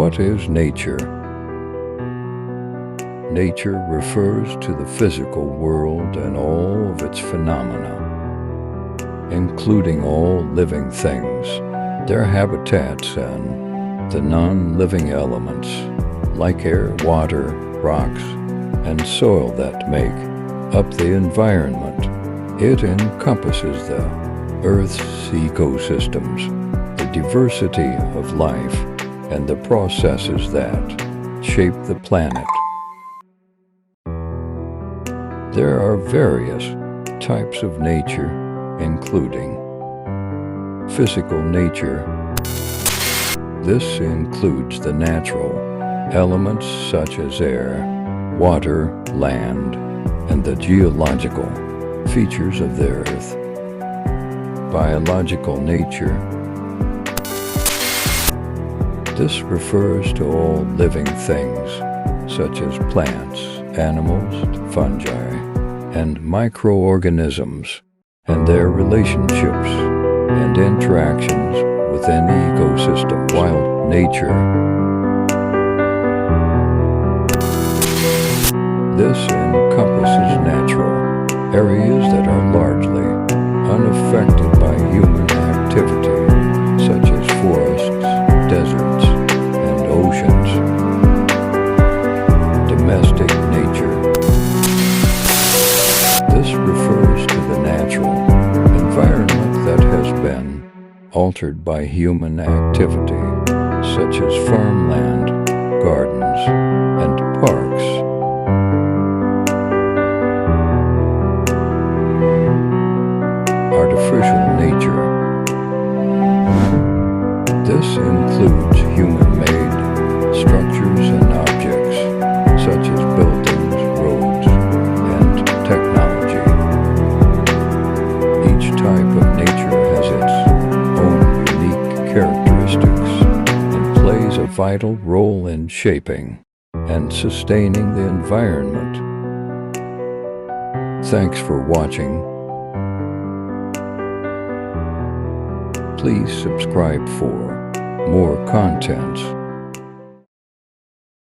What is nature? Nature refers to the physical world and all of its phenomena, including all living things, their habitats, and the non-living elements like air, water, rocks, and soil that make up the environment. It encompasses the Earth's ecosystems, the diversity of life, and the processes that shape the planet. There are various types of nature, including physical nature. This includes the natural elements such as air, water, land, and the geological features of the Earth. Biological nature. This refers to all living things, such as plants, animals, fungi, and microorganisms, and their relationships and interactions within the ecosystem. Wild nature. This encompasses natural areas that are largely unaffected by human activity, such as forests, deserts, and oceans. Domestic nature. This refers to the natural environment that has been altered by human activity, such as farmland, gardens, and parks. Artificial nature. This includes human-made structures and objects, such as buildings, roads, and technology. Each type of nature has its own unique characteristics and plays a vital role in shaping and sustaining the environment. Thanks for watching. Please subscribe for more contents.